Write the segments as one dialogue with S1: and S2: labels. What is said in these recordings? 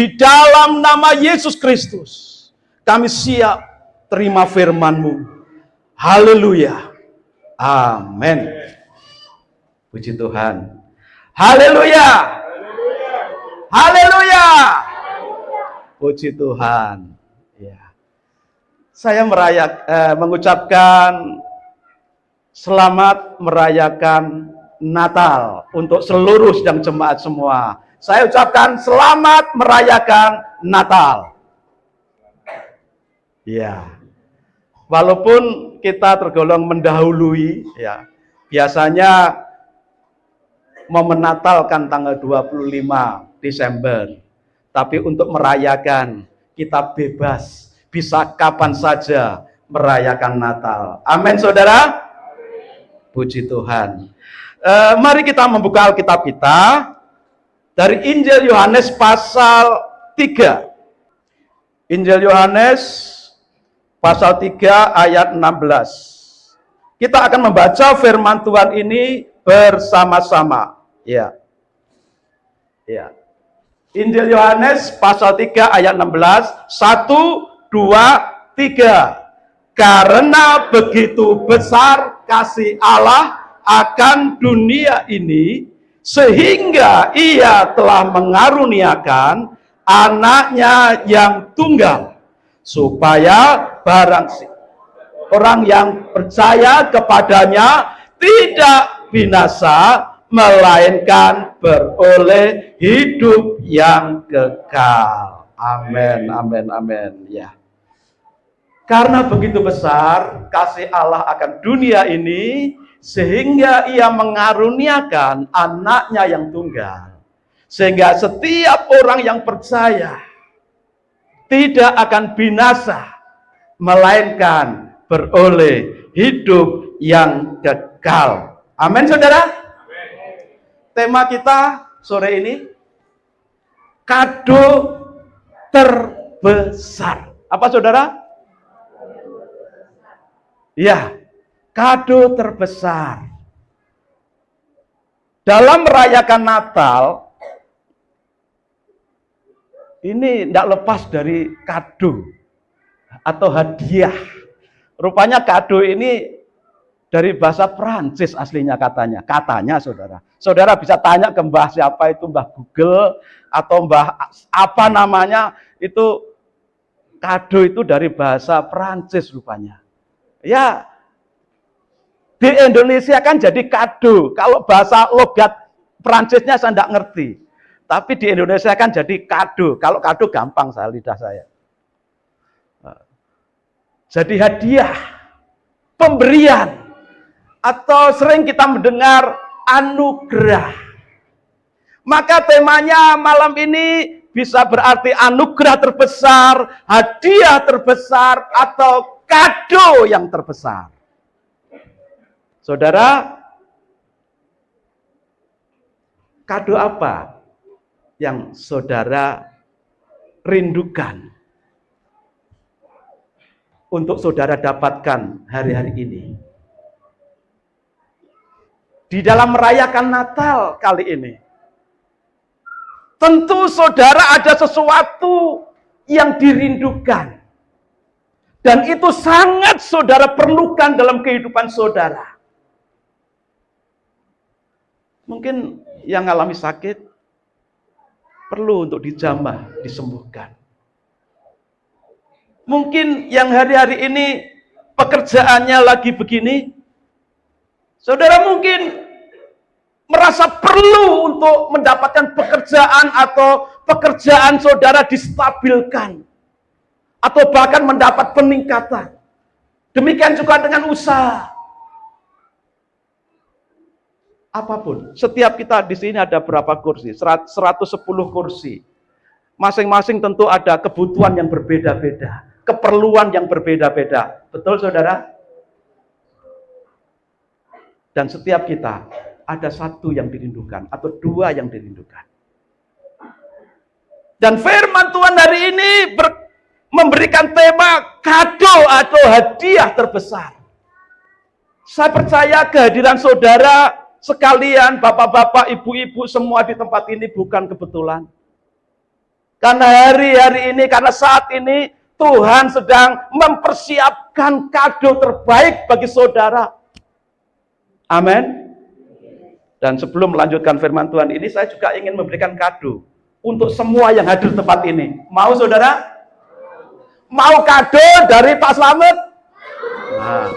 S1: Di dalam nama Yesus Kristus, kami siap terima firman-Mu. Haleluya. Amin. Puji Tuhan. Haleluya. Haleluya. Puji Tuhan. Ya. Saya mengucapkan selamat merayakan Natal untuk seluruh sidang jemaat semua. Saya ucapkan selamat merayakan Natal. Ya. Walaupun kita tergolong mendahului, ya. Biasanya momen Natal kan tanggal 25 Desember. Tapi untuk merayakan, kita bebas, bisa kapan saja merayakan Natal. Amin, saudara. Puji Tuhan. Mari kita membuka Alkitab kita dari Injil Yohanes pasal 3. Injil Yohanes pasal 3 ayat 16. Kita akan membaca firman Tuhan ini bersama-sama. Ya. Ya. Injil Yohanes pasal 3 ayat 16. 1, 2, 3. Karena begitu besar kasih Allah akan dunia ini, sehingga ia telah mengaruniakan anaknya yang tunggal, supaya barang orang yang percaya kepadanya tidak binasa, melainkan beroleh hidup yang kekal. Amin, amin, amin. Ya. Karena begitu besar kasih Allah akan dunia ini, sehingga ia mengaruniakan anaknya yang tunggal. Sehingga setiap orang yang percaya tidak akan binasa, melainkan beroleh hidup yang kekal. Amin, saudara? Amin. Tema kita sore ini, kado terbesar. Apa, saudara? Ya, kado terbesar. Dalam merayakan Natal, ini tidak lepas dari kado atau hadiah. Rupanya kado ini dari bahasa Prancis aslinya katanya. Katanya, saudara. Saudara bisa tanya ke Mbah siapa itu, Mbah Google atau Mbah apa namanya, itu kado itu dari bahasa Prancis rupanya. Ya, di Indonesia kan jadi kado. Kalau bahasa logat Prancisnya saya tidak ngerti. Tapi di Indonesia kan jadi kado. Kalau kado gampang lidah saya. Jadi hadiah, pemberian, atau sering kita mendengar anugerah. Maka temanya malam ini bisa berarti anugerah terbesar, hadiah terbesar, atau kado yang terbesar. Saudara, kado apa yang saudara rindukan untuk saudara dapatkan hari-hari ini? Di dalam merayakan Natal kali ini, tentu saudara ada sesuatu yang dirindukan. Dan itu sangat saudara perlukan dalam kehidupan saudara. Mungkin yang mengalami sakit perlu untuk dijamah, disembuhkan. Mungkin yang hari-hari ini pekerjaannya lagi begini, saudara mungkin merasa perlu untuk mendapatkan pekerjaan atau pekerjaan saudara distabilkan. Atau bahkan mendapat peningkatan. Demikian juga dengan usaha. Apapun. Setiap kita di sini ada berapa kursi? 110 kursi. Masing-masing tentu ada kebutuhan yang berbeda-beda. Keperluan yang berbeda-beda. Betul, saudara? Dan setiap kita ada satu yang dirindukan. Atau dua yang dirindukan. Dan firman Tuhan hari ini memberikan tema kado atau hadiah terbesar. Saya percaya kehadiran saudara sekalian, bapak-bapak, ibu-ibu semua di tempat ini bukan kebetulan. Karena hari-hari ini, karena saat ini Tuhan sedang mempersiapkan kado terbaik bagi saudara. Amin. Dan sebelum melanjutkan firman Tuhan ini, saya juga ingin memberikan kado untuk semua yang hadir di tempat ini. Mau saudara? Mau kado dari Pak Slamet? Nah,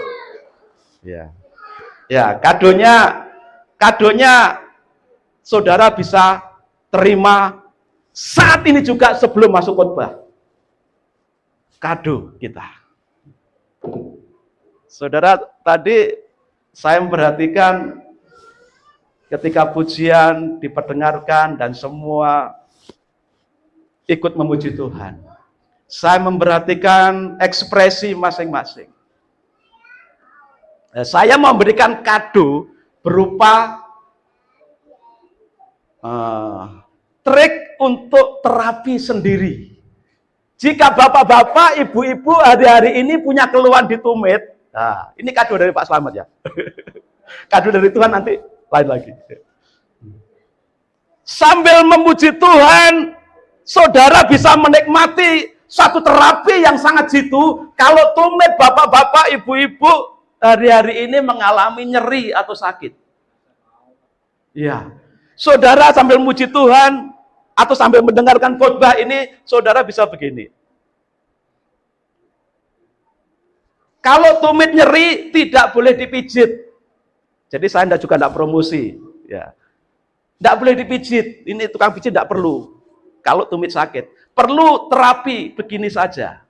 S1: ya, kadonya saudara bisa terima saat ini juga sebelum masuk khotbah. Kado kita. Saudara, tadi saya memperhatikan ketika pujian diperdengarkan dan semua ikut memuji Tuhan. Saya memperhatikan ekspresi masing-masing. Saya memberikan kado berupa trik untuk terapi sendiri. Jika bapak-bapak, ibu-ibu hari-hari ini punya keluhan di tumit, nah, ini kado dari Pak Slamet ya. Kado dari Tuhan nanti lain lagi. Sambil memuji Tuhan, saudara bisa menikmati satu terapi yang sangat jitu. Kalau tumit bapak-bapak, ibu-ibu hari-hari ini mengalami nyeri atau sakit. Ya, saudara sambil memuji Tuhan atau sambil mendengarkan khotbah ini, saudara bisa begini. Kalau tumit nyeri tidak boleh dipijit. Jadi saya juga tidak promosi, ya. Tidak boleh dipijit. Ini tukang pijit tidak perlu. Kalau tumit sakit, perlu terapi begini saja.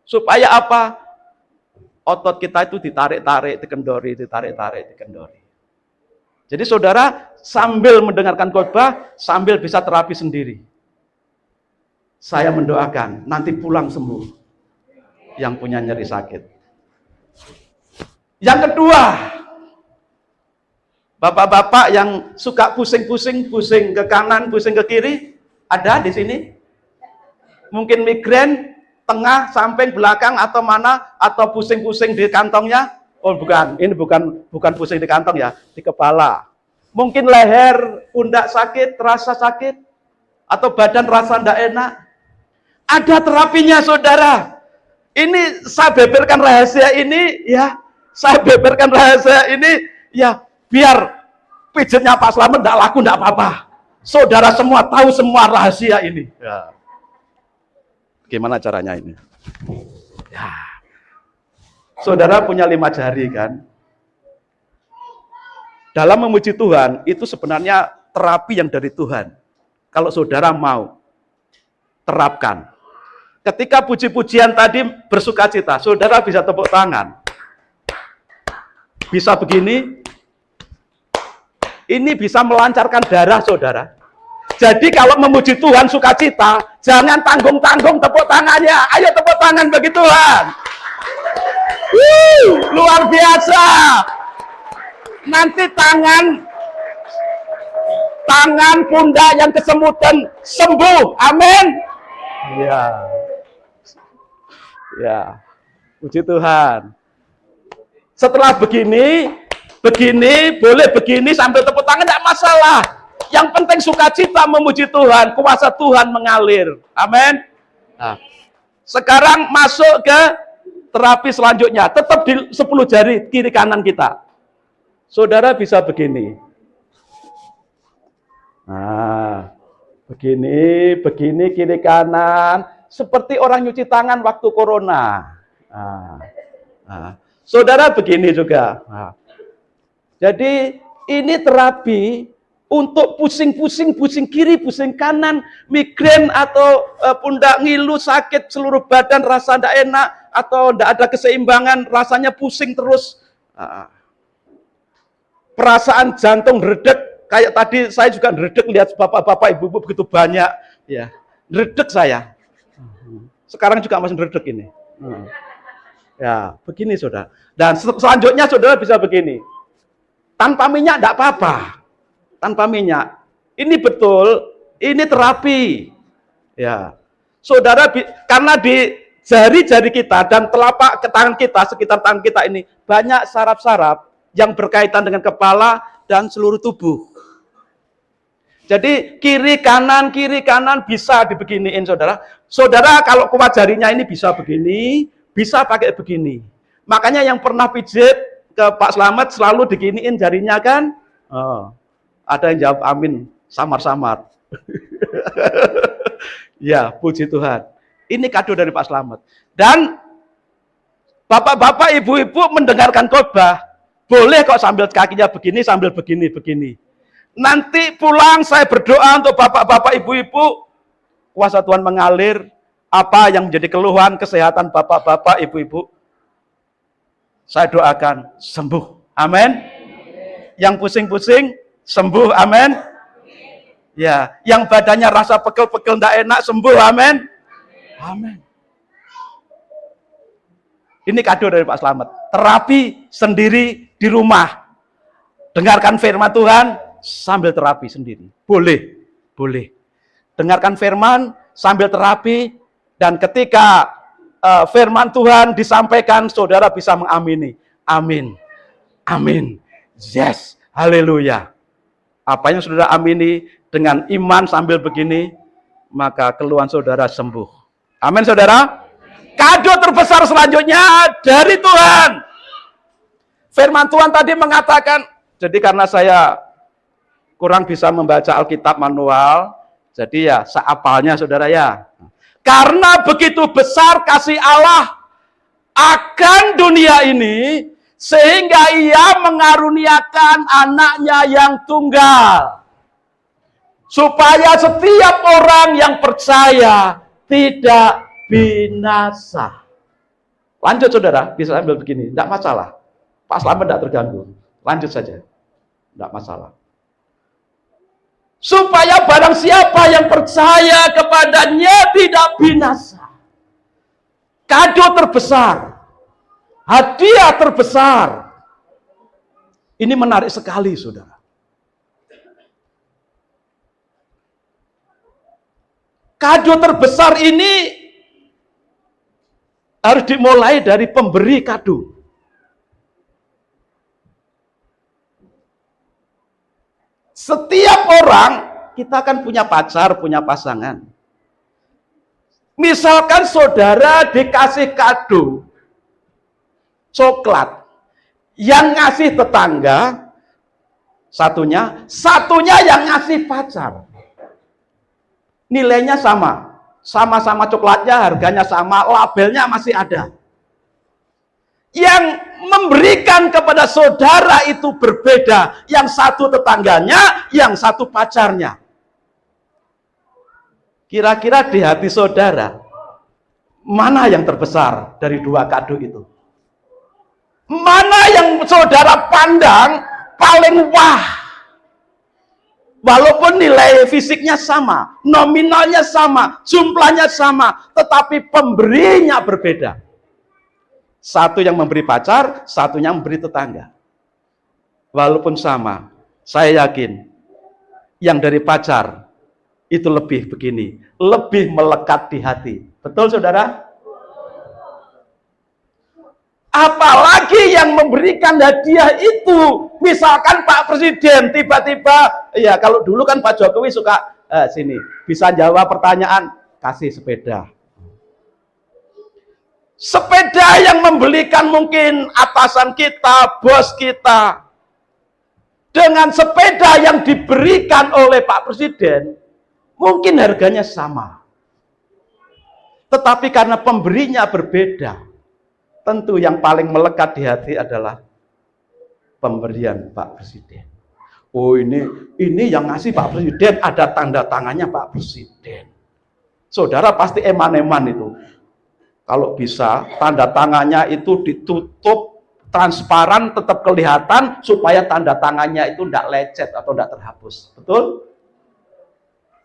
S1: Supaya apa? Otot kita itu ditarik-tarik, dikendori, ditarik-tarik, dikendori. Jadi saudara sambil mendengarkan khotbah, sambil bisa terapi sendiri. Saya mendoakan nanti pulang sembuh yang punya nyeri sakit. Yang kedua, bapak-bapak yang suka pusing-pusing, pusing ke kanan, pusing ke kiri, ada di sini? Mungkin migrain, tengah, samping, belakang, atau mana, atau pusing-pusing di kantongnya? Oh bukan, ini bukan pusing di kantong ya, di kepala. Mungkin leher, pundak sakit, terasa sakit, atau badan rasa tidak enak. Ada terapinya saudara. Ini saya beberkan rahasia ini, ya. Saya beberkan rahasia ini, ya. Biar pijatnya Pak Slamet tidak laku, tidak apa-apa. Saudara semua tahu semua rahasia ini. Ya. Gimana caranya ini? Ya. Saudara punya 5 jari kan? Dalam memuji Tuhan, itu sebenarnya terapi yang dari Tuhan. Kalau saudara mau, terapkan. Ketika puji-pujian tadi bersukacita, saudara bisa tepuk tangan. Bisa begini. Ini bisa melancarkan darah saudara. Jadi kalau memuji Tuhan sukacita, jangan tanggung-tanggung tepuk tangannya. Ayo tepuk tangan bagi Tuhan. Luar biasa. Nanti tangan pundak yang kesemutan sembuh. Amin. Ya. Ya. Puji Tuhan. Setelah begini, boleh begini sambil tepuk tangan tidak masalah. Yang penting sukacita memuji Tuhan, kuasa Tuhan mengalir. Amin. Nah, sekarang masuk ke terapi selanjutnya, tetap di 10 jari kiri kanan kita. Saudara bisa begini. Nah, begini kiri kanan, seperti orang nyuci tangan waktu corona. Saudara begini juga. Nah, jadi ini terapi untuk pusing-pusing, pusing kiri, pusing kanan, migrain atau pundak ngilu, sakit seluruh badan, rasa tidak enak, atau tidak ada keseimbangan, rasanya pusing terus. Perasaan jantung redek, kayak tadi saya juga redek lihat bapak-bapak, ibu-ibu begitu banyak, ya, redek saya. Sekarang juga masih redek ini. Ya, begini saudara. Dan selanjutnya saudara bisa begini. Tanpa minyak tidak apa-apa. Tanpa minyak. Ini betul, ini terapi. Ya. Saudara, karena di jari-jari kita dan telapak tangan kita, sekitar tangan kita ini banyak saraf-saraf yang berkaitan dengan kepala dan seluruh tubuh. Jadi kiri kanan bisa dibeginiin saudara. Saudara kalau kuat jarinya ini bisa begini, bisa pakai begini. Makanya yang pernah pijit ke Pak Slamet selalu diginiin jarinya kan? Oh, ada yang jawab amin, samar-samar. Ya, puji Tuhan. Ini kado dari Pak Slamet. Dan bapak-bapak, ibu-ibu mendengarkan khotbah, boleh kok sambil kakinya begini, sambil begini. Nanti pulang saya berdoa untuk bapak-bapak, ibu-ibu, kuasa Tuhan mengalir, apa yang menjadi keluhan kesehatan bapak-bapak, ibu-ibu, saya doakan sembuh. Amin. Yang pusing-pusing sembuh. Amin. Ya, yang badannya rasa pegel-pegel enggak enak sembuh. Amin. Amin. Ini kado dari Pak Slamet. Terapi sendiri di rumah. Dengarkan firman Tuhan sambil terapi sendiri. Boleh. Dengarkan firman sambil terapi, dan ketika firman Tuhan disampaikan, saudara bisa mengamini. Amin. Yes. Haleluya. Apa yang saudara amini dengan iman sambil begini, maka keluhan saudara sembuh. Amin, saudara. Kado terbesar selanjutnya dari Tuhan. Firman Tuhan tadi mengatakan, jadi karena saya kurang bisa membaca Alkitab manual, jadi ya seapalnya saudara ya. Karena begitu besar kasih Allah akan dunia ini, sehingga ia mengaruniakan anaknya yang tunggal, supaya setiap orang yang percaya tidak binasa. Lanjut saudara, bisa ambil begini, tidak masalah. Pak Slamet tidak terganggu. Lanjut saja, tidak masalah. Supaya barang siapa yang percaya kepadanya tidak binasa. Kado terbesar, hadiah terbesar. Ini menarik sekali, saudara. Kado terbesar ini harus dimulai dari pemberi kado. Setiap orang, kita kan punya pacar, punya pasangan. Misalkan saudara dikasih kado coklat, yang ngasih tetangga, satunya yang ngasih pacar. Nilainya sama-sama coklatnya, harganya sama, labelnya masih ada. Yang memberikan kepada saudara itu berbeda, yang satu tetangganya, yang satu pacarnya. Kira-kira di hati saudara, mana yang terbesar dari dua kado itu? Mana yang saudara pandang paling wah? Walaupun nilai fisiknya sama, nominalnya sama, jumlahnya sama, tetapi pemberinya berbeda. Satu yang memberi pacar, satunya memberi tetangga. Walaupun sama, saya yakin yang dari pacar itu lebih begini, lebih melekat di hati. Betul, saudara? Apalagi yang memberikan hadiah itu, misalkan Pak Presiden tiba-tiba, ya kalau dulu kan Pak Jokowi suka sini bisa jawab pertanyaan, kasih sepeda. Sepeda yang membelikan mungkin atasan kita, bos kita. Dengan sepeda yang diberikan oleh Pak Presiden, mungkin harganya sama. Tetapi karena pemberinya berbeda, tentu yang paling melekat di hati adalah pemberian Pak Presiden. Oh, ini yang ngasih Pak Presiden, ada tanda tangannya Pak Presiden. Saudara pasti eman-eman itu. Kalau bisa tanda tangannya itu ditutup transparan, tetap kelihatan supaya tanda tangannya itu tidak lecet atau tidak terhapus. Betul?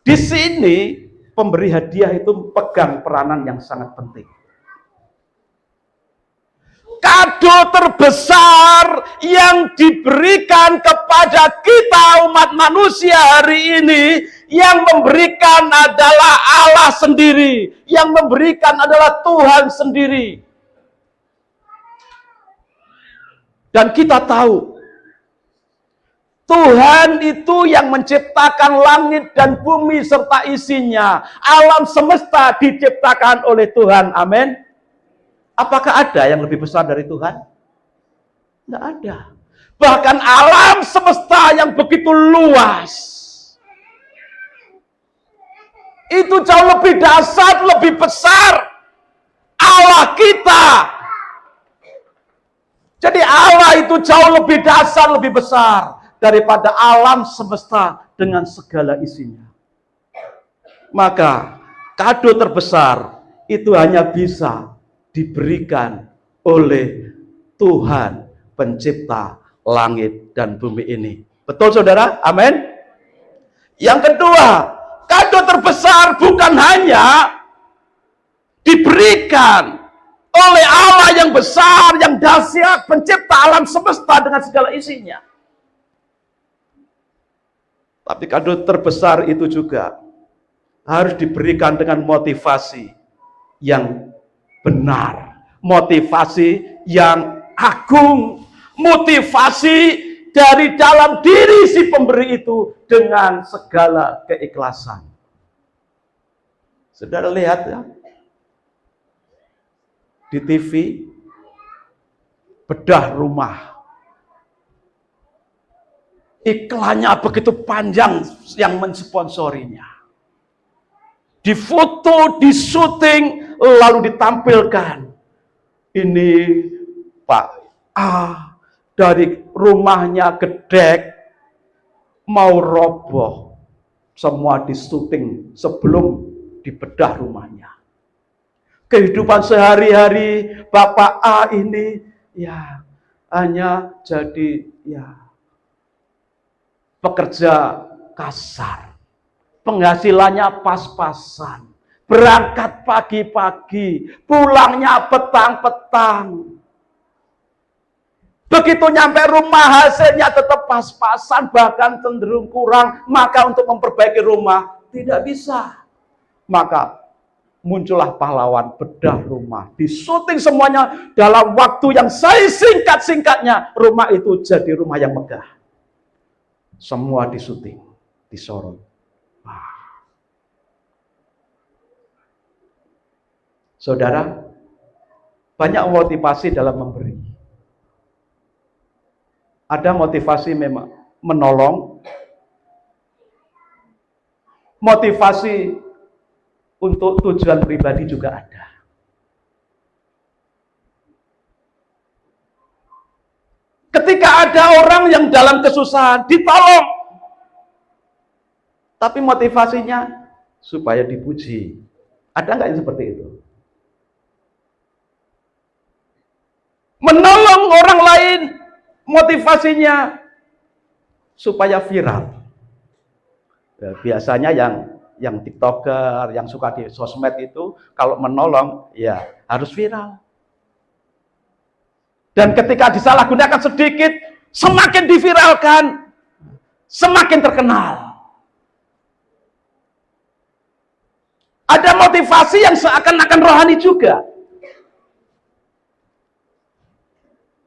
S1: Di sini pemberi hadiah itu pegang peranan yang sangat penting. Kado terbesar yang diberikan kepada kita umat manusia hari ini, yang memberikan adalah Allah sendiri, yang memberikan adalah Tuhan sendiri. Dan kita tahu Tuhan itu yang menciptakan langit dan bumi serta isinya. Alam semesta diciptakan oleh Tuhan. Amin. Apakah ada yang lebih besar dari Tuhan? Tidak ada. Bahkan alam semesta yang begitu luas, itu jauh lebih dahsyat, lebih besar Allah kita. Jadi Allah itu jauh lebih dahsyat, lebih besar daripada alam semesta dengan segala isinya. Maka kado terbesar itu hanya bisa diberikan oleh Tuhan pencipta langit dan bumi ini. Betul saudara? Amin. Yang kedua, kado terbesar bukan hanya diberikan oleh Allah yang besar, yang dahsyat, pencipta alam semesta dengan segala isinya. Tapi kado terbesar itu juga harus diberikan dengan motivasi yang benar, motivasi yang agung, motivasi dari dalam diri si pemberi itu dengan segala keikhlasan. Saudara lihat ya, di TV, bedah rumah. Iklannya begitu panjang yang mensponsorinya. Difoto, disuting, lalu ditampilkan. Ini Pak A dari rumahnya gedek, mau roboh. Semua disuting sebelum dibedah rumahnya. Kehidupan sehari-hari Bapak A ini ya hanya jadi ya pekerja kasar, penghasilannya pas-pasan, berangkat pagi-pagi, pulangnya petang-petang. Begitu nyampe rumah hasilnya tetap pas-pasan, bahkan cenderung kurang. Maka untuk memperbaiki rumah tidak bisa. Maka muncullah pahlawan bedah rumah. Disuting semuanya dalam waktu yang singkat-singkatnya. Rumah itu jadi rumah yang megah. Semua disuting, disorot. Saudara, banyak motivasi dalam memberi. Ada motivasi memang menolong, motivasi untuk tujuan pribadi juga ada. Ketika ada orang yang dalam kesusahan, ditolong. Tapi motivasinya supaya dipuji. Ada nggak yang seperti itu? Menolong orang lain, motivasinya supaya viral. Ya, biasanya yang TikToker, yang suka di sosmed itu, kalau menolong, ya harus viral. Dan ketika disalahgunakan sedikit, semakin diviralkan, semakin terkenal. Ada motivasi yang seakan-akan rohani juga.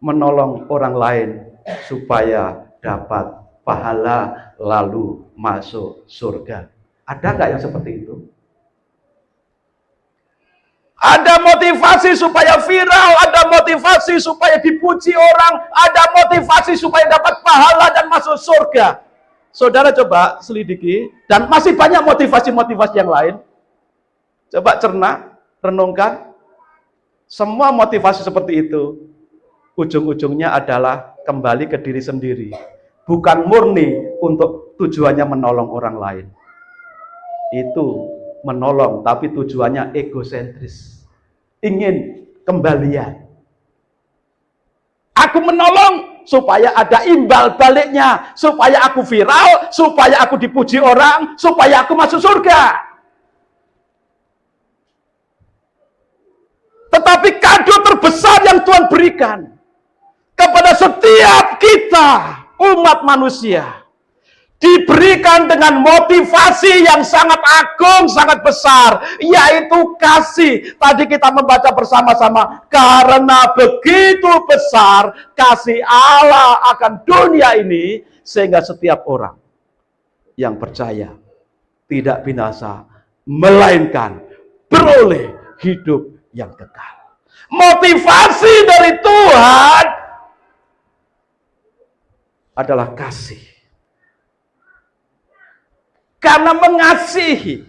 S1: Menolong orang lain supaya dapat pahala lalu masuk surga. Ada nggak yang seperti itu? Ada motivasi supaya viral, ada motivasi supaya dipuji orang, ada motivasi supaya dapat pahala dan masuk surga. Saudara coba selidiki, dan masih banyak motivasi-motivasi yang lain. Coba cerna, renungkan. Semua motivasi seperti itu, ujung-ujungnya adalah kembali ke diri sendiri. Bukan murni untuk tujuannya menolong orang lain. Itu menolong, tapi tujuannya egosentris. Ingin kembalian. Aku menolong supaya ada imbal baliknya, supaya aku viral, supaya aku dipuji orang, supaya aku masuk surga. Tetapi kado terbesar yang Tuhan berikan kepada setiap kita, umat manusia, diberikan dengan motivasi yang sangat agung, sangat besar, yaitu kasih. Tadi kita membaca bersama-sama, karena begitu besar kasih Allah akan dunia ini, sehingga setiap orang yang percaya tidak binasa, melainkan beroleh hidup yang kekal. Motivasi dari Tuhan adalah kasih. Karena mengasihi,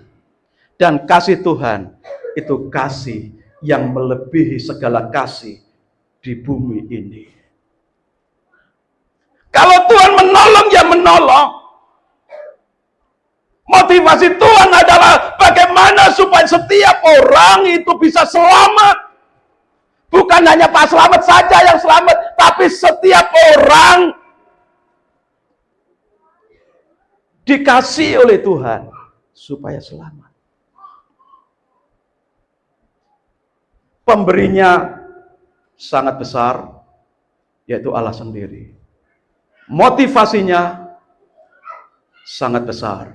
S1: dan kasih Tuhan itu kasih yang melebihi segala kasih di bumi ini. Kalau Tuhan menolong, ya menolong. Motivasi Tuhan adalah bagaimana supaya setiap orang itu bisa selamat. Bukan hanya Pak Slamet saja yang selamat, tapi setiap orang dikasih oleh Tuhan supaya selamat. Pemberinya sangat besar, yaitu Allah sendiri. Motivasinya sangat besar,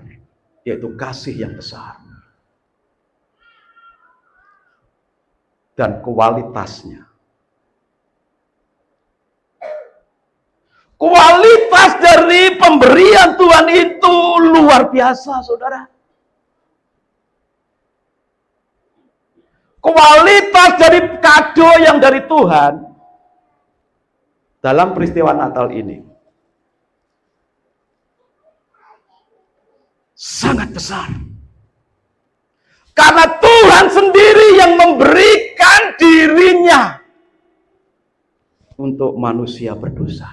S1: yaitu kasih yang besar. Dan kualitasnya. Kualitas dari pemberian Tuhan itu luar biasa, saudara. Kualitas dari kado yang dari Tuhan dalam peristiwa Natal ini sangat besar. Karena Tuhan sendiri yang memberikan dirinya untuk manusia berdosa.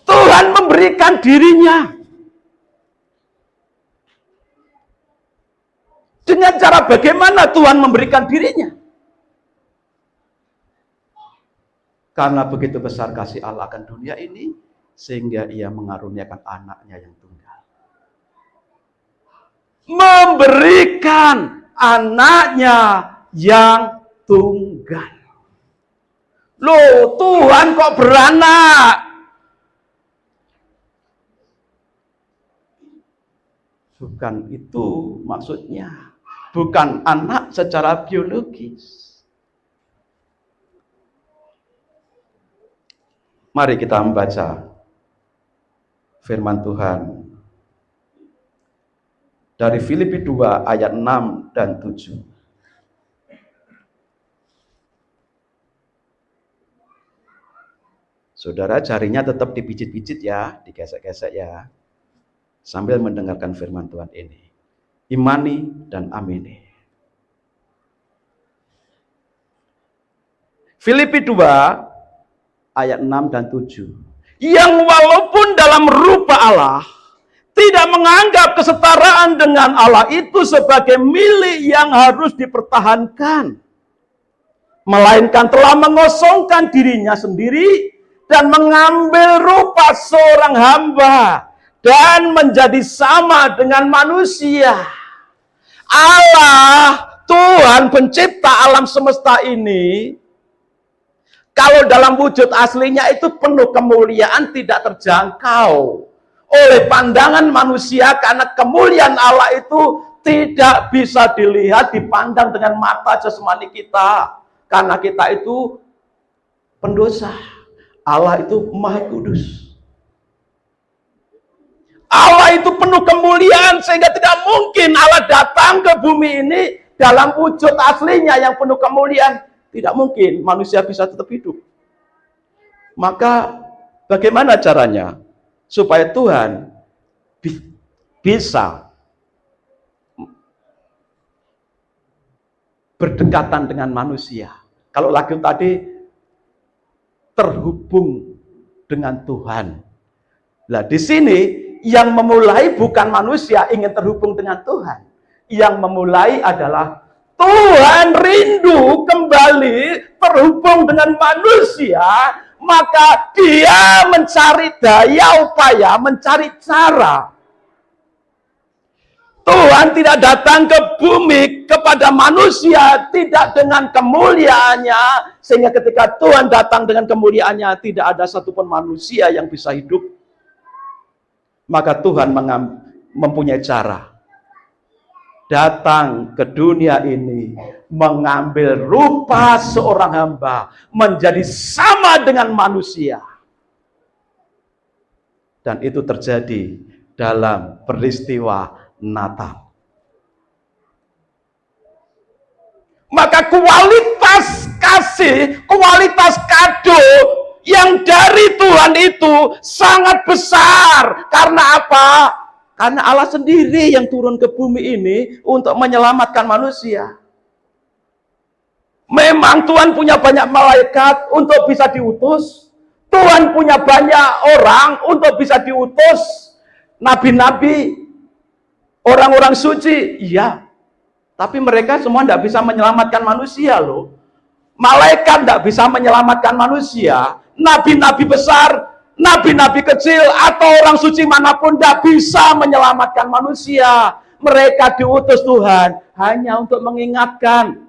S1: Tuhan memberikan dirinya. Dengan cara bagaimana Tuhan memberikan dirinya? Karena begitu besar kasih Allah akan dunia ini, sehingga ia mengaruniakan anaknya yang tunggal. Memberikan anaknya yang tunggal. Loh, Tuhan kok beranak? Bukan itu maksudnya. Bukan anak secara biologis. Mari kita membaca firman Tuhan dari Filipi 2 ayat 6 dan 7. Saudara, jarinya tetap dipijit-pijit ya, digesek-gesek ya, sambil mendengarkan firman Tuhan ini. Imani dan amini. Filipi 2 ayat 6 dan 7. Yang walaupun dalam rupa Allah, tidak menganggap kesetaraan dengan Allah itu sebagai milik yang harus dipertahankan. Melainkan telah mengosongkan dirinya sendiri dan mengambil rupa seorang hamba dan menjadi sama dengan manusia. Allah, Tuhan pencipta alam semesta ini, kalau dalam wujud aslinya itu penuh kemuliaan, tidak terjangkau oleh pandangan manusia, karena kemuliaan Allah itu tidak bisa dilihat, dipandang dengan mata jasmani kita, karena kita itu pendosa. Allah itu Maha Kudus. Allah itu penuh kemuliaan, sehingga tidak mungkin Allah datang ke bumi ini dalam wujud aslinya yang penuh kemuliaan. Tidak mungkin manusia bisa tetap hidup. Maka bagaimana caranya supaya Tuhan bisa berdekatan dengan manusia? Kalau lagi tadi terhubung dengan Tuhan. Nah, di sini yang memulai bukan manusia ingin terhubung dengan Tuhan. Yang memulai adalah Tuhan rindu kembali terhubung dengan manusia, maka dia mencari daya upaya, mencari cara. Tuhan tidak datang ke bumi kepada manusia tidak dengan kemuliaannya, sehingga ketika Tuhan datang dengan kemuliaannya tidak ada satupun manusia yang bisa hidup. Maka Tuhan mempunyai cara datang ke dunia ini, mengambil rupa seorang hamba, menjadi sama dengan manusia. Dan itu terjadi dalam peristiwa Natal. Maka kualitas kasih, kualitas kado yang dari Tuhan itu sangat besar. Karena apa? Karena Allah sendiri yang turun ke bumi ini untuk menyelamatkan manusia. Memang Tuhan punya banyak malaikat untuk bisa diutus. Tuhan punya banyak orang untuk bisa diutus. Nabi-nabi, orang-orang suci, iya. Tapi mereka semua tidak bisa menyelamatkan manusia loh. Malaikat tidak bisa menyelamatkan manusia. Nabi-nabi besar, nabi-nabi kecil, atau orang suci manapun tidak bisa menyelamatkan manusia. Mereka diutus Tuhan hanya untuk mengingatkan.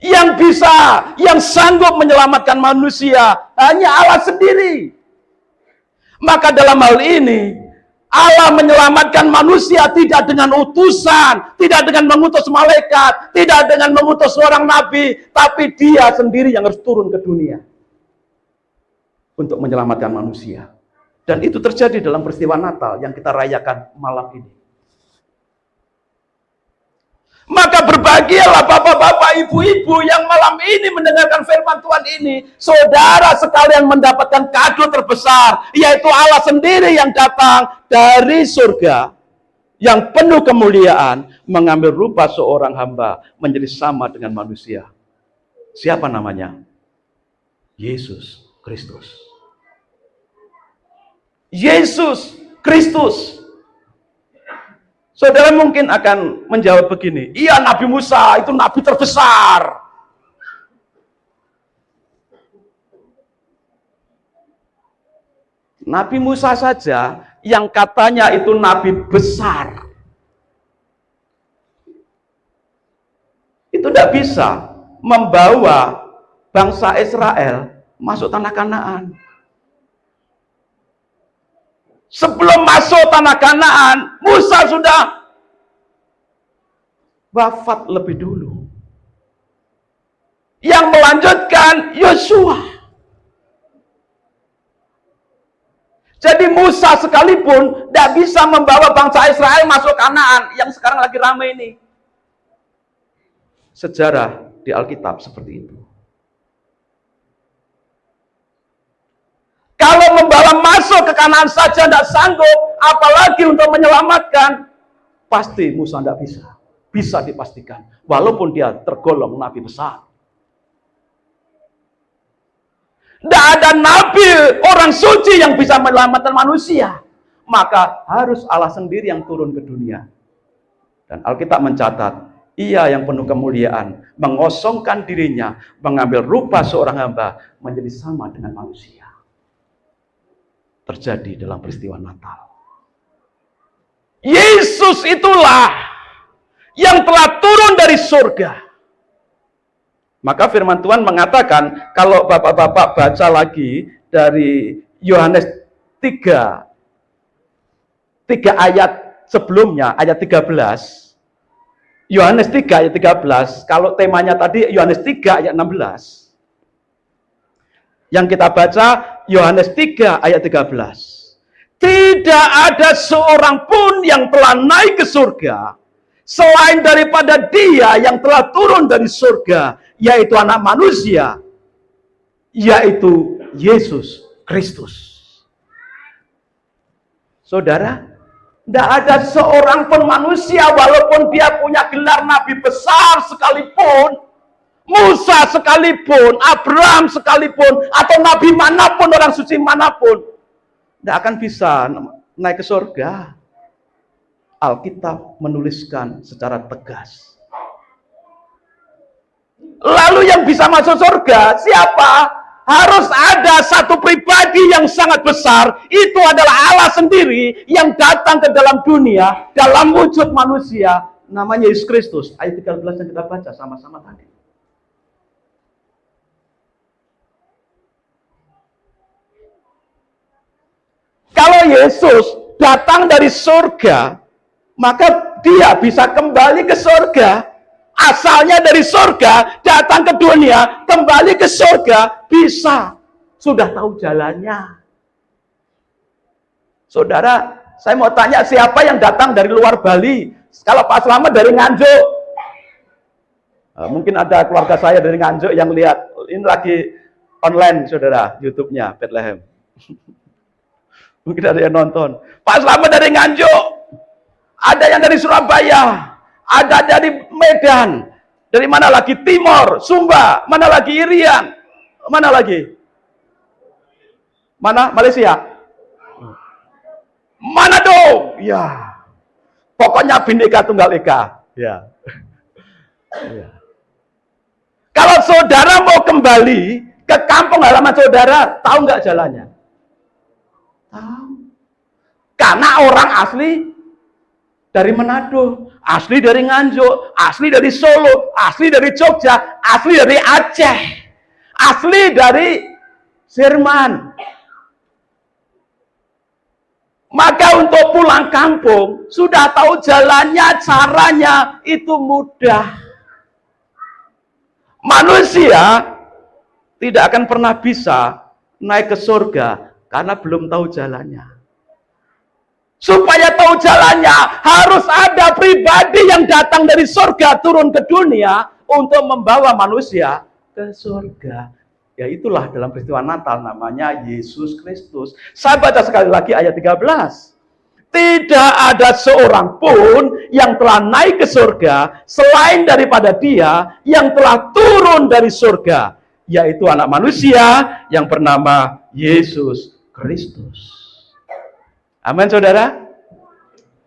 S1: Yang bisa, yang sanggup menyelamatkan manusia hanya Allah sendiri. Maka dalam hal ini Allah menyelamatkan manusia tidak dengan utusan, tidak dengan mengutus malaikat, tidak dengan mengutus seorang nabi, tapi Dia sendiri yang harus turun ke dunia untuk menyelamatkan manusia. Dan itu terjadi dalam peristiwa Natal yang kita rayakan malam ini. Maka berbahagialah bapak-bapak, ibu-ibu yang malam ini mendengarkan firman Tuhan ini. Saudara sekalian mendapatkan kado terbesar, yaitu Allah sendiri yang datang dari surga, yang penuh kemuliaan, mengambil rupa seorang hamba, menjadi sama dengan manusia. Siapa namanya? Yesus Kristus. Yesus Kristus. Saudara mungkin akan menjawab begini, iya Nabi Musa itu nabi terbesar. Nabi Musa saja yang katanya itu nabi besar, itu tidak bisa membawa bangsa Israel masuk tanah Kanaan. Sebelum masuk tanah Kanaan, Musa sudah wafat lebih dulu. Yang melanjutkan Yosua. Jadi Musa sekalipun tidak bisa membawa bangsa Israel masuk Kanaan yang sekarang lagi ramai ini. Sejarah di Alkitab seperti itu. Kalau membawa masuk ke Kanaan saja tidak sanggup, apalagi untuk menyelamatkan, pasti Musa tidak bisa. Bisa dipastikan, walaupun dia tergolong nabi besar. Tidak ada nabi, orang suci yang bisa menyelamatkan manusia. Maka harus Allah sendiri yang turun ke dunia. Dan Alkitab mencatat, Ia yang penuh kemuliaan, mengosongkan dirinya, mengambil rupa seorang hamba, menjadi sama dengan manusia. Terjadi dalam peristiwa Natal. Yesus itulah yang telah turun dari surga. Maka firman Tuhan mengatakan, kalau bapak-bapak baca lagi dari Yohanes 3 ayat sebelumnya, ayat 13, Yohanes 3 ayat 13, kalau temanya tadi Yohanes 3 ayat 16, yang kita baca Yohanes 3 ayat 13. Tidak ada seorang pun yang telah naik ke surga selain daripada Dia yang telah turun dari surga, yaitu Anak Manusia, yaitu Yesus Kristus. Saudara, tidak ada seorang pun manusia, walaupun dia punya gelar nabi besar sekalipun, Musa sekalipun, Abraham sekalipun, atau nabi manapun, orang suci manapun, tidak akan bisa naik ke surga. Alkitab menuliskan secara tegas. Lalu yang bisa masuk surga siapa? Harus ada satu pribadi yang sangat besar. Itu adalah Allah sendiri yang datang ke dalam dunia dalam wujud manusia. Namanya Yesus Kristus. Ayat 13 yang kita baca sama-sama tadi. Kalau Yesus datang dari surga, maka dia bisa kembali ke surga. Asalnya dari surga, datang ke dunia, kembali ke surga, bisa. Sudah tahu jalannya. Saudara, saya mau tanya, siapa yang datang dari luar Bali? Kalau Pak Slamet dari Nganjuk, mungkin ada keluarga saya dari Nganjuk yang lihat. Ini lagi online, saudara, YouTube-nya Bethlehem. Mungkin ada yang nonton. Pak Slamet dari Nganjuk, ada yang dari Surabaya, ada dari Medan, dari mana lagi? Timor, Sumba, mana lagi? Irian, mana lagi? Mana? Malaysia? Manado? Ya, pokoknya Bhinneka Tunggal Ika. Ya. Ya. Kalau saudara mau kembali ke kampung halaman saudara, tahu nggak jalannya? Tahu. Karena orang asli dari Manado, asli dari Nganjuk, asli dari Solo, asli dari Jogja, asli dari Aceh, asli dari Jerman. Maka untuk pulang kampung, sudah tahu jalannya, caranya, itu mudah. Manusia tidak akan pernah bisa naik ke surga karena belum tahu jalannya. Supaya tahu jalannya, harus ada pribadi yang datang dari surga turun ke dunia untuk membawa manusia ke surga. Ya itulah dalam peristiwa Natal namanya Yesus Kristus. Saya baca sekali lagi ayat 13. Tidak ada seorang pun yang telah naik ke surga selain daripada Dia yang telah turun dari surga, yaitu anak manusia yang bernama Yesus Kristus. Amin, saudara.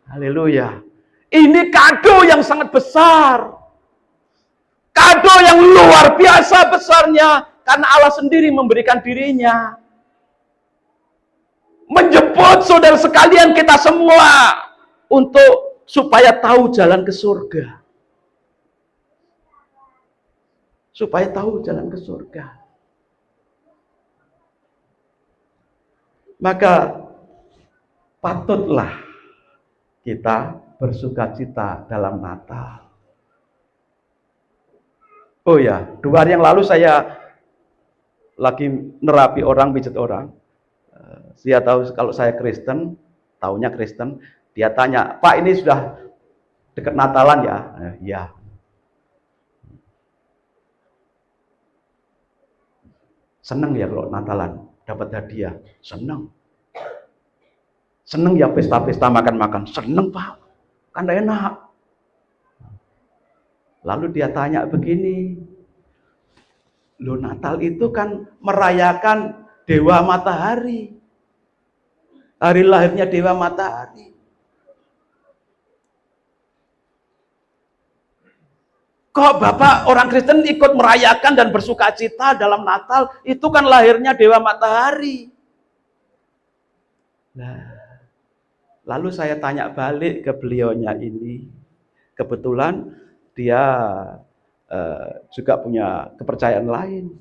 S1: Haleluya. Ini kado yang sangat besar. Kado yang luar biasa besarnya. Karena Allah sendiri memberikan dirinya. Menjemput saudara sekalian kita semua. Untuk supaya tahu jalan ke surga. Supaya tahu jalan ke surga. Maka patutlah kita bersukacita dalam Natal. Oh ya, 2 hari yang lalu saya lagi nerapi orang, pijat orang. Dia tahu kalau saya Kristen, taunya Kristen. Dia tanya, Pak ini sudah dekat Natalan ya? Ya. Seneng ya kalau Natalan, dapat hadiah. Seneng. Seneng ya pesta-pesta makan-makan. Seneng Pak, kan enak. Lalu dia tanya begini, loh Natal itu kan merayakan Dewa Matahari. Hari lahirnya Dewa Matahari. Kok Bapak orang Kristen ikut merayakan dan bersukacita dalam Natal? Itu kan lahirnya Dewa Matahari. Nah, lalu saya tanya balik ke beliaunya ini. Kebetulan dia juga punya kepercayaan lain.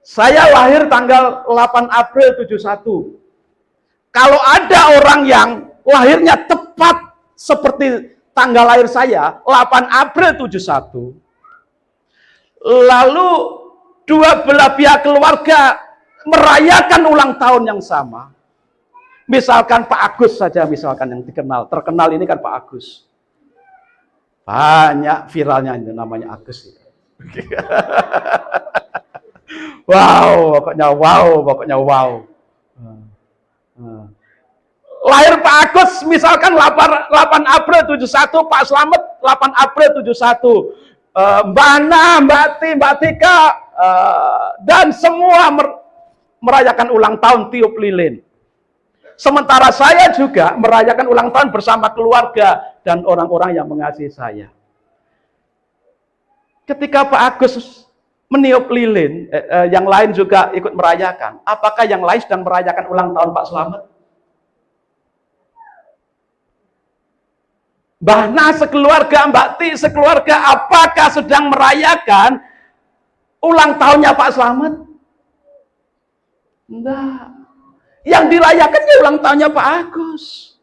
S1: Saya lahir tanggal 8 April 71. Kalau ada orang yang lahirnya tepat seperti tanggal lahir saya, 8 April 71, lalu dua belah pihak keluarga merayakan ulang tahun yang sama. Misalkan Pak Agus saja, misalkan yang terkenal ini kan Pak Agus. Banyak viralnya itu namanya Agus. Wow, pokoknya wow. Lahir Pak Agus misalkan 8 April 71, Pak Slamet 8 April 71. Mbak Ana, Mbak Ti, Mbak Tika, dan semua merayakan ulang tahun tiup lilin. Sementara saya juga merayakan ulang tahun bersama keluarga dan orang-orang yang mengasihi saya. Ketika Pak Agus meniup lilin, yang lain juga ikut merayakan. Apakah yang lain sedang merayakan ulang tahun Pak Slamet? Mbah Na sekeluarga, Mbak Ti sekeluarga, apakah sedang merayakan ulang tahunnya Pak Slamet? Enggak. Yang dirayakan ya ulang tahunnya Pak Agus.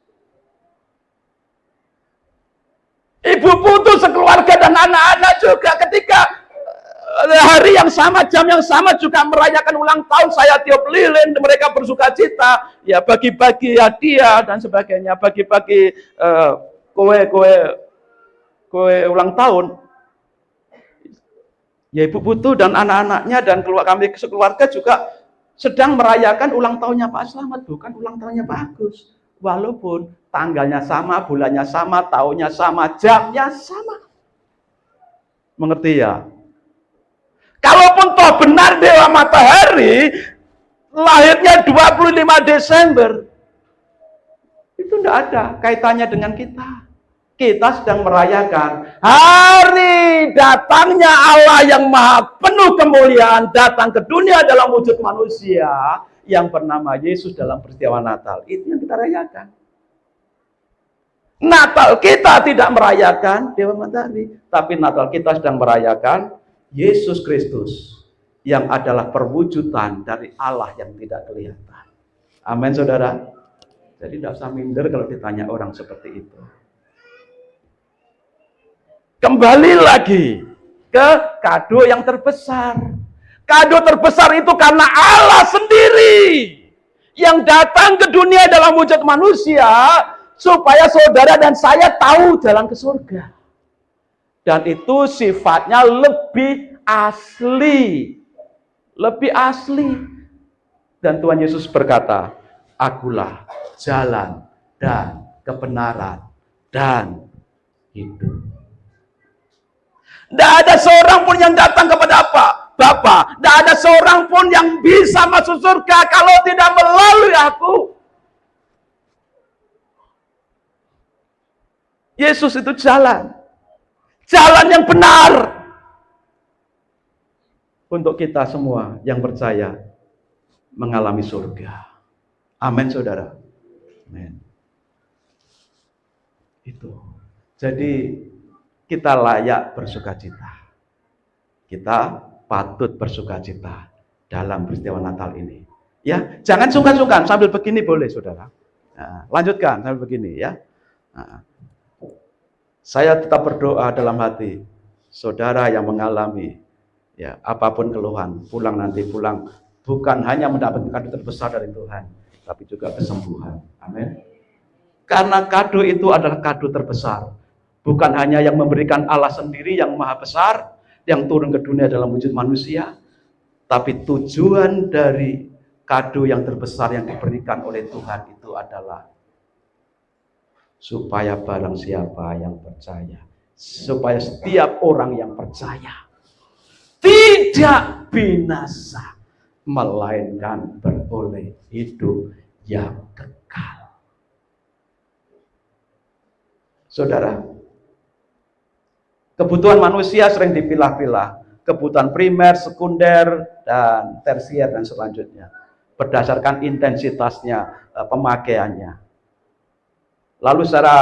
S1: Ibu Putu sekeluarga dan anak-anak juga ketika hari yang sama, jam yang sama juga merayakan ulang tahun. Saya tiup lilin, mereka bersuka cita, ya bagi-bagi hadiah dan sebagainya, bagi-bagi kue ulang tahun. Ya Ibu Putu dan anak-anaknya dan kami sekeluarga juga sedang merayakan ulang tahunnya Pak Slamet, bukan ulang tahunnya Pak Agus. Walaupun tanggalnya sama, bulannya sama, tahunnya sama, jamnya sama. Mengerti ya? Kalaupun toh benar Dewa Matahari lahirnya 25 Desember, itu tidak ada kaitannya dengan kita. Kita sedang merayakan hari datangnya Allah yang maha penuh kemuliaan datang ke dunia dalam wujud manusia yang bernama Yesus dalam peristiwa Natal. Itu yang kita rayakan. Natal kita tidak merayakan Dewa Matahari, tapi Natal kita sedang merayakan Yesus Kristus yang adalah perwujudan dari Allah yang tidak kelihatan. Amin, saudara. Jadi tidak usah minder kalau ditanya orang seperti itu. Kembali lagi ke kado yang terbesar. Kado terbesar itu karena Allah sendiri yang datang ke dunia dalam wujud manusia supaya saudara dan saya tahu jalan ke surga. Dan itu sifatnya lebih asli. Lebih asli. Dan Tuhan Yesus berkata, akulah jalan dan kebenaran dan hidup. Tidak ada seorang pun yang datang kepada Bapa. Tidak ada seorang pun yang bisa masuk surga kalau tidak melalui aku. Yesus itu jalan. Jalan yang benar. Untuk kita semua yang percaya mengalami surga. Amin, saudara. Amin. Itu. Jadi kita layak bersukacita. Kita patut bersukacita dalam peristiwa Natal ini. Ya, jangan sungkan-sungkan sambil begini boleh, saudara. Nah, lanjutkan sambil begini ya. Nah, saya tetap berdoa dalam hati, saudara yang mengalami ya apapun keluhan, pulang bukan hanya mendapatkan kado terbesar dari Tuhan, tapi juga kesembuhan. Amin. Karena kado itu adalah kado terbesar. Bukan hanya yang memberikan Allah sendiri yang maha besar, yang turun ke dunia dalam wujud manusia, tapi tujuan dari kado yang terbesar yang diberikan oleh Tuhan itu adalah supaya barang siapa yang percaya, supaya setiap orang yang percaya tidak binasa, melainkan beroleh hidup yang kekal. Saudara, kebutuhan manusia sering dipilah-pilah. Kebutuhan primer, sekunder, dan tersier dan selanjutnya. Berdasarkan intensitasnya, pemakaiannya. Lalu secara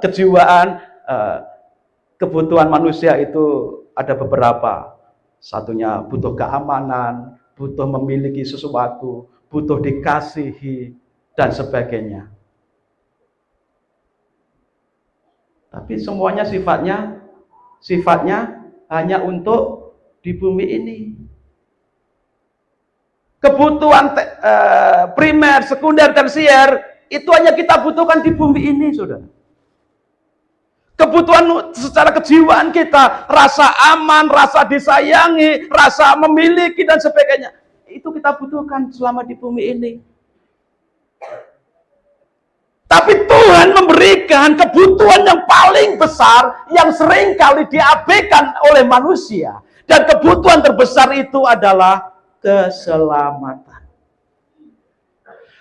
S1: kejiwaan, kebutuhan manusia itu ada beberapa. Satunya butuh keamanan, butuh memiliki sesuatu, butuh dikasihi, dan sebagainya. Tapi semuanya sifatnya hanya untuk di bumi ini. Kebutuhan primer, sekunder, tersier itu hanya kita butuhkan di bumi ini, saudara. Kebutuhan secara kejiwaan kita, rasa aman, rasa disayangi, rasa memiliki dan sebagainya, itu kita butuhkan selama di bumi ini. Tapi Tuhan memberikan kebutuhan yang paling besar yang seringkali diabaikan oleh manusia. Dan kebutuhan terbesar itu adalah keselamatan.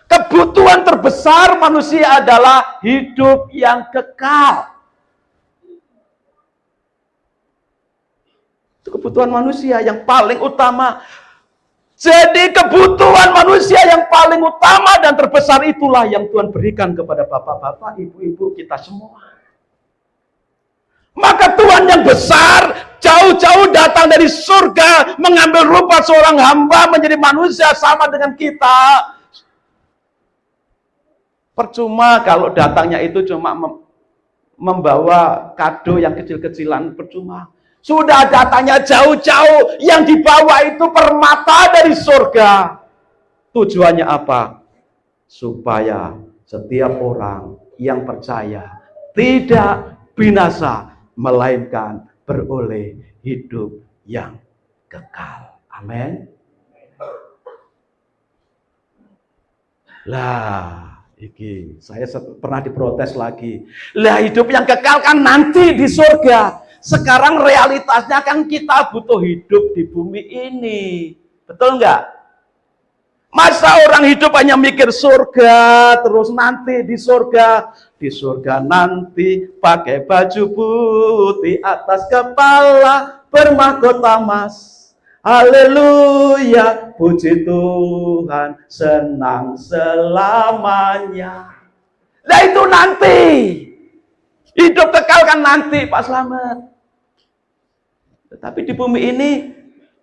S1: Kebutuhan terbesar manusia adalah hidup yang kekal. Itu kebutuhan manusia yang paling utama. Jadi kebutuhan manusia yang paling utama dan terbesar itulah yang Tuhan berikan kepada bapak-bapak, ibu-ibu kita semua. Maka Tuhan yang besar jauh-jauh datang dari surga, mengambil rupa seorang hamba menjadi manusia sama dengan kita. Percuma kalau datangnya itu cuma membawa kado yang kecil-kecilan, percuma. Sudah datangnya jauh-jauh, yang dibawa itu permata dari surga. Tujuannya apa? Supaya setiap orang yang percaya tidak binasa, melainkan beroleh hidup yang kekal. Amin. Lah, iki saya pernah diprotes lagi. Lah, hidup yang kekal kan nanti di surga. Sekarang realitasnya kan kita butuh hidup di bumi ini. Betul nggak? Masa orang hidup hanya mikir surga, terus nanti di surga nanti pakai baju putih atas kepala bermahkota emas. Haleluya, puji Tuhan, senang selamanya. Nah itu nanti. Hidup kekal kan nanti, Pak Slamet. Tetapi di bumi ini,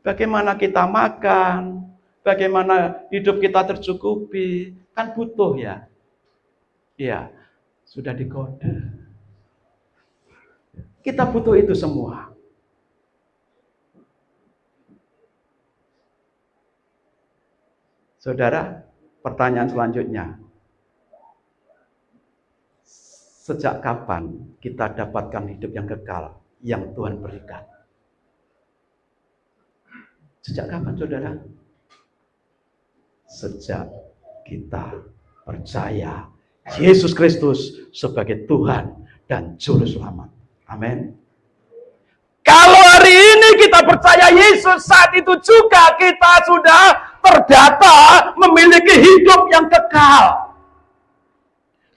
S1: bagaimana kita makan, bagaimana hidup kita tercukupi, kan butuh ya. Iya, sudah dikode. Kita butuh itu semua. Saudara, pertanyaan selanjutnya. Sejak kapan kita dapatkan hidup yang kekal yang Tuhan berikan? Sejak kapan, saudara? Sejak kita percaya Yesus Kristus sebagai Tuhan dan Juru Selamat. Amin. Kalau hari ini kita percaya Yesus, saat itu juga kita sudah terdata memiliki hidup yang kekal.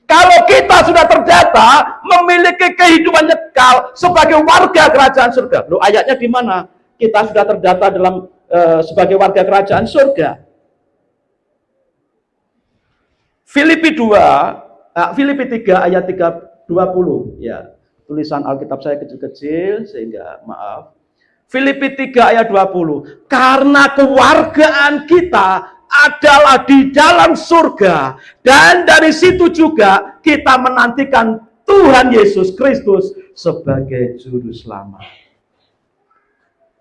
S1: Kalau kita sudah terdata memiliki kehidupan kekal sebagai warga kerajaan surga. Loh, ayatnya di mana? Kita sudah terdata dalam sebagai warga kerajaan surga. Filipi 3 ayat 20 ya. Tulisan Alkitab saya kecil-kecil sehingga maaf. Filipi 3 ayat 20. Karena kewargaan kita adalah di dalam surga, dan dari situ juga kita menantikan Tuhan Yesus Kristus sebagai Juru Selamat.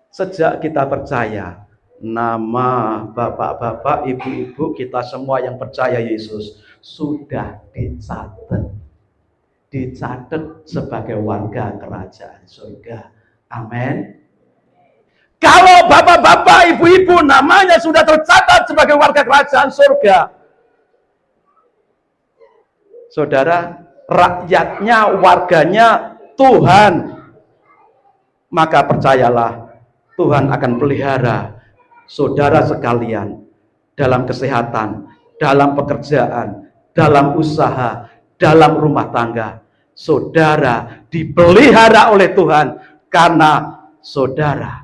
S1: Sejak kita percaya, nama bapak-bapak, ibu-ibu kita semua yang percaya Yesus sudah dicatat sebagai warga kerajaan surga. Amin. Kalau bapak-bapak, ibu-ibu namanya sudah tercatat sebagai warga kerajaan surga, saudara, rakyatnya, warganya Tuhan, maka percayalah Tuhan akan pelihara saudara sekalian dalam kesehatan, dalam pekerjaan, dalam usaha, dalam rumah tangga. Saudara dipelihara oleh Tuhan karena saudara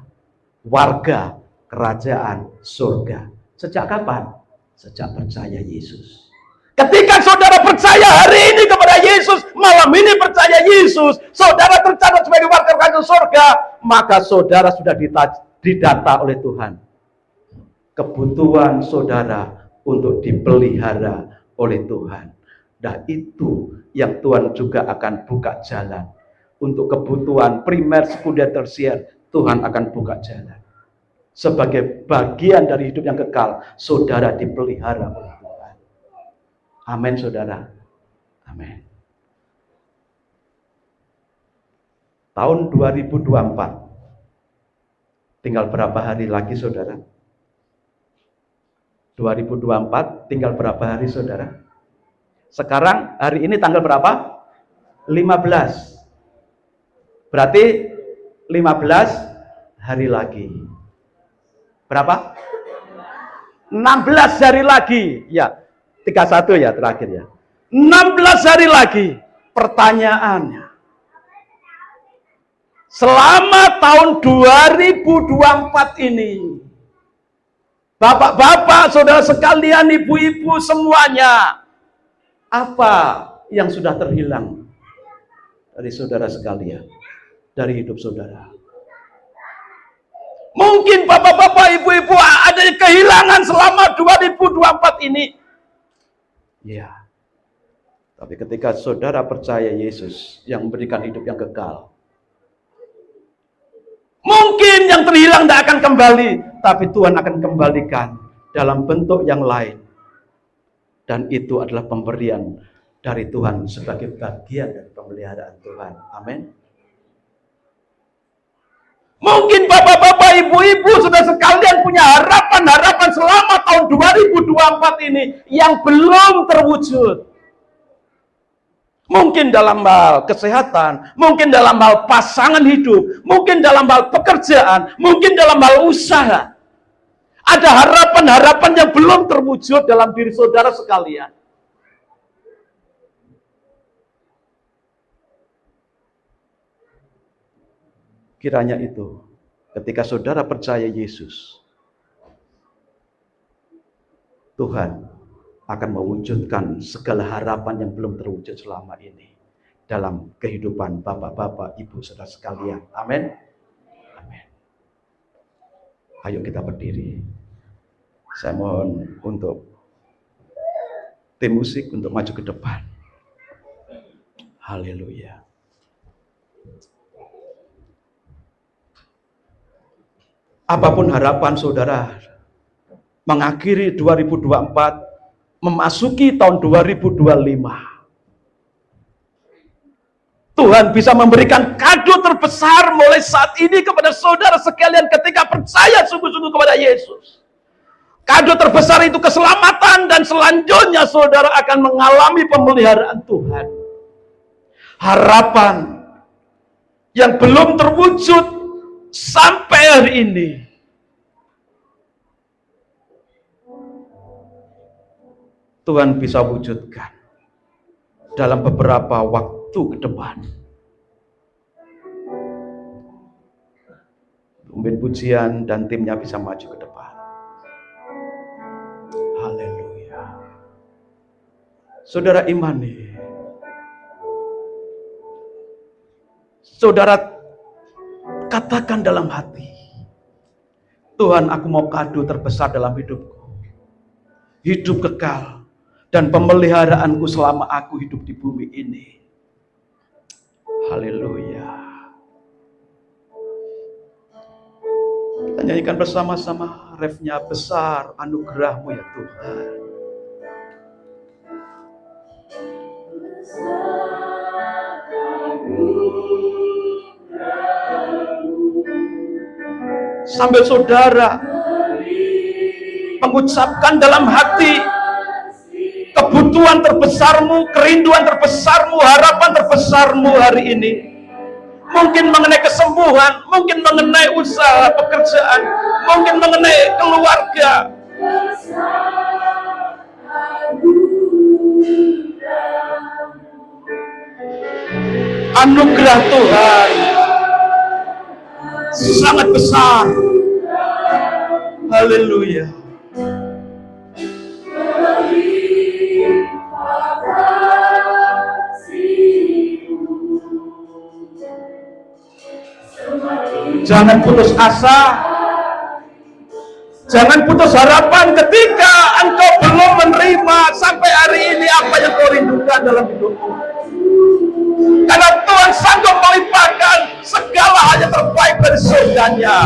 S1: warga kerajaan surga. Sejak kapan? Sejak percaya Yesus. Ketika saudara percaya hari ini kepada Yesus, malam ini percaya Yesus, saudara tercatat sebagai warga kerajaan surga, maka saudara sudah didata oleh Tuhan. Kebutuhan saudara untuk dipelihara oleh Tuhan. Dan itu yang Tuhan juga akan buka jalan. Untuk kebutuhan primer, sekunder, tersier, Tuhan akan buka jalan. Sebagai bagian dari hidup yang kekal, saudara dipelihara oleh Tuhan. Amin, saudara. Amin. Tahun 2024. Tinggal berapa hari lagi, saudara? 2024 tinggal berapa hari, saudara? Sekarang hari ini tanggal berapa? 15. Berarti 15 hari lagi. Berapa? 16 hari lagi. Ya, 31 ya terakhir ya. 16 hari lagi. Pertanyaannya, selama tahun 2024 ini, bapak-bapak, saudara sekalian, ibu-ibu semuanya, apa yang sudah terhilang dari saudara sekalian, dari hidup saudara? Mungkin bapak-bapak, ibu-ibu ada kehilangan selama 2024 ini. Ya. Tapi ketika saudara percaya Yesus yang memberikan hidup yang kekal, mungkin yang terhilang tidak akan kembali, tapi Tuhan akan kembalikan dalam bentuk yang lain. Dan itu adalah pemberian dari Tuhan sebagai bagian dari pemeliharaan Tuhan. Amin. Mungkin bapak-bapak, ibu-ibu, saudara sekalian punya harapan-harapan selama tahun 2024 ini yang belum terwujud. Mungkin dalam hal kesehatan, mungkin dalam hal pasangan hidup, mungkin dalam hal pekerjaan, mungkin dalam hal usaha. Ada harapan-harapan yang belum terwujud dalam diri saudara sekalian. Kiranya itu, ketika saudara percaya Yesus, Tuhan akan mewujudkan segala harapan yang belum terwujud selama ini dalam kehidupan bapak-bapak, ibu, saudara sekalian. Amin. Amin. Ayo kita berdiri. Saya mohon untuk tim musik untuk maju ke depan. Haleluya. Apapun harapan saudara mengakhiri 2024, memasuki tahun 2025, Tuhan bisa memberikan kado terbesar mulai saat ini kepada saudara sekalian ketika percaya sungguh-sungguh kepada Yesus. Kado terbesar itu keselamatan, dan selanjutnya saudara akan mengalami pemeliharaan Tuhan. Harapan yang belum terwujud sampai hari ini, Tuhan bisa wujudkan dalam beberapa waktu ke depan. Pemimpin pujian dan timnya bisa maju ke depan. Haleluya. Saudara imani, saudara katakan dalam hati, Tuhan, aku mau kado terbesar dalam hidupku, hidup kekal dan pemeliharaanku selama aku hidup di bumi ini. Haleluya. Kita nyanyikan bersama-sama refnya, besar anugerah-Mu ya Tuhan. Sambil saudara mengucapkan dalam hati kebutuhan terbesarmu, kerinduan terbesarmu, harapan terbesarmu hari ini. Mungkin mengenai kesembuhan, mungkin mengenai usaha, pekerjaan, mungkin mengenai keluarga. Anugerah Tuhan sangat besar. Haleluya. Jangan putus asa, jangan putus harapan ketika engkau belum menerima sampai hari ini apa yang kau rindukan dalam hidupmu. Karena Tuhan sanggup melimpahkan segala hal yang terbaik dari surganya.